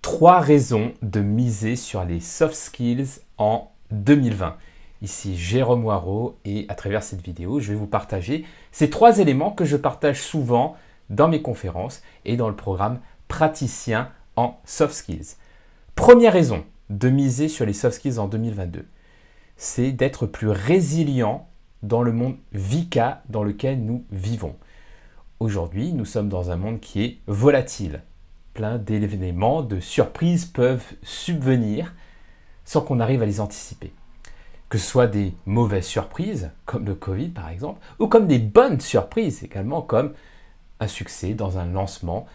3 raisons de miser sur les soft skills en 2020. Ici Jérôme Waro et à travers cette vidéo, je vais vous partager ces 3 éléments que je partage souvent dans mes conférences et dans le programme praticien en soft skills. Première raison de miser sur les soft skills en 2022, c'est d'être plus résilient dans le monde VUCA dans lequel nous vivons. Aujourd'hui, nous sommes dans un monde qui est volatile. Plein d'événements, de surprises peuvent subvenir sans qu'on arrive à les anticiper. Que ce soit des mauvaises surprises, comme le Covid par exemple, ou comme des bonnes surprises également, comme un succès dans un lancement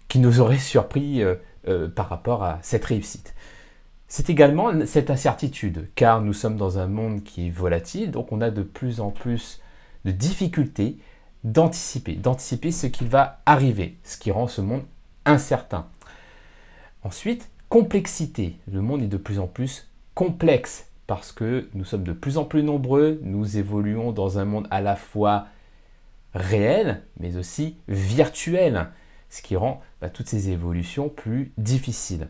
qui nous aurait surpris par rapport à cette réussite. C'est également cette incertitude, car nous sommes dans un monde qui est volatile, donc on a de plus en plus de difficultés d'anticiper ce qui va arriver, ce qui rend ce monde incertain. Ensuite, complexité. Le monde est de plus en plus complexe parce que nous sommes de plus en plus nombreux, nous évoluons dans un monde à la fois réel, mais aussi virtuel, ce qui rend toutes ces évolutions plus difficiles.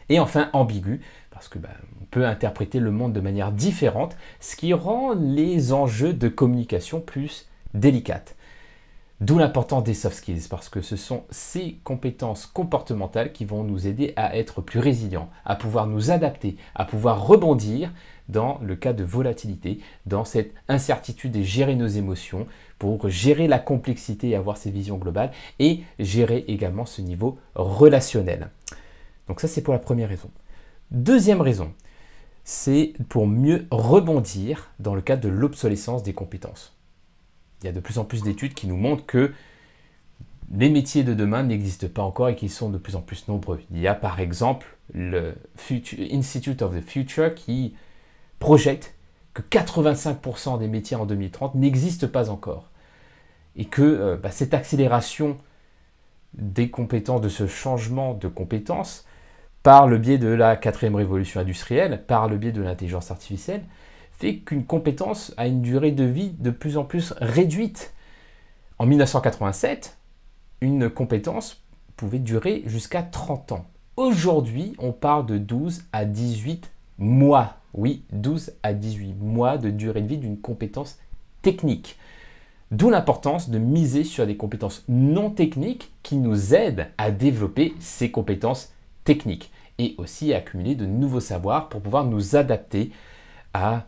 Et enfin, ambigu, parce que on peut interpréter le monde de manière différente, ce qui rend les enjeux de communication plus délicates. D'où l'importance des soft skills, parce que ce sont ces compétences comportementales qui vont nous aider à être plus résilients, à pouvoir nous adapter, à pouvoir rebondir dans le cas de volatilité, dans cette incertitude et gérer nos émotions, pour gérer la complexité et avoir ces visions globales, et gérer également ce niveau relationnel. Donc ça, c'est pour la première raison. Deuxième raison, c'est pour mieux rebondir dans le cadre de l'obsolescence des compétences. Il y a de plus en plus d'études qui nous montrent que les métiers de demain n'existent pas encore et qu'ils sont de plus en plus nombreux. Il y a par exemple le Institute of the Future qui projette que 85% des métiers en 2030 n'existent pas encore. Et que cette accélération des compétences, de ce changement de compétences, par le biais de la 4e révolution industrielle, par le biais de l'intelligence artificielle, fait qu'une compétence a une durée de vie de plus en plus réduite. En 1987, une compétence pouvait durer jusqu'à 30 ans. Aujourd'hui, on parle de 12 à 18 mois. Oui, 12 à 18 mois de durée de vie d'une compétence technique. D'où l'importance de miser sur des compétences non techniques qui nous aident à développer ces compétences techniques et aussi à accumuler de nouveaux savoirs pour pouvoir nous adapter à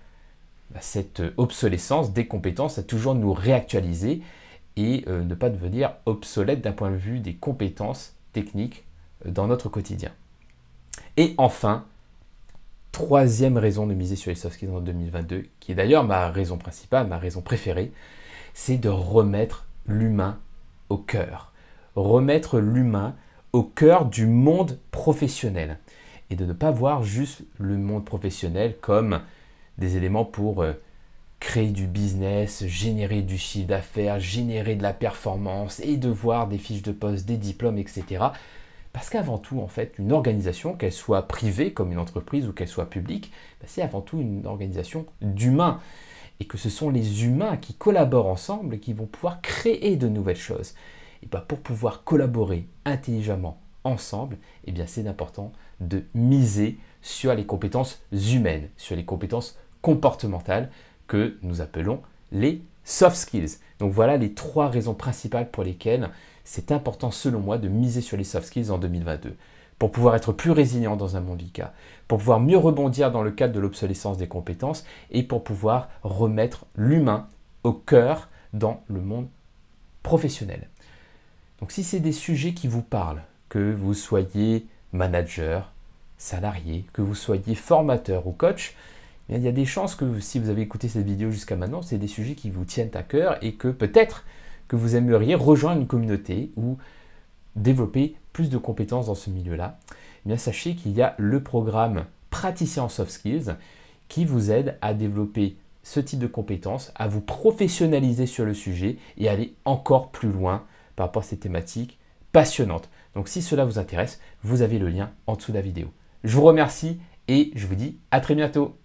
cette obsolescence des compétences, à toujours nous réactualiser et ne pas devenir obsolète d'un point de vue des compétences techniques dans notre quotidien. Et enfin, 3e raison de miser sur les soft skills en 2022, qui est d'ailleurs ma raison principale, ma raison préférée, c'est de remettre l'humain au cœur. Remettre l'humain au cœur du monde professionnel et de ne pas voir juste le monde professionnel comme des éléments pour créer du business, générer du chiffre d'affaires, générer de la performance et de voir des fiches de poste, des diplômes, etc. Parce qu'avant tout, en fait, une organisation, qu'elle soit privée comme une entreprise ou qu'elle soit publique, c'est avant tout une organisation d'humains. Et que ce sont les humains qui collaborent ensemble et qui vont pouvoir créer de nouvelles choses. Et pour pouvoir collaborer intelligemment ensemble, c'est important de miser sur les compétences humaines, sur les compétences comportementales que nous appelons les soft skills. Donc voilà les 3 raisons principales pour lesquelles c'est important selon moi de miser sur les soft skills en 2022. Pour pouvoir être plus résilient dans un monde VUCA, pour pouvoir mieux rebondir dans le cadre de l'obsolescence des compétences et pour pouvoir remettre l'humain au cœur dans le monde professionnel. Donc si c'est des sujets qui vous parlent, que vous soyez manager, salarié, que vous soyez formateur ou coach, il y a des chances que si vous avez écouté cette vidéo jusqu'à maintenant, c'est des sujets qui vous tiennent à cœur et que peut-être que vous aimeriez rejoindre une communauté ou développer plus de compétences dans ce milieu-là. Sachez qu'il y a le programme praticien en soft skills qui vous aide à développer ce type de compétences, à vous professionnaliser sur le sujet et aller encore plus loin par rapport à ces thématiques passionnantes. Donc si cela vous intéresse, vous avez le lien en dessous de la vidéo. Je vous remercie et je vous dis à très bientôt.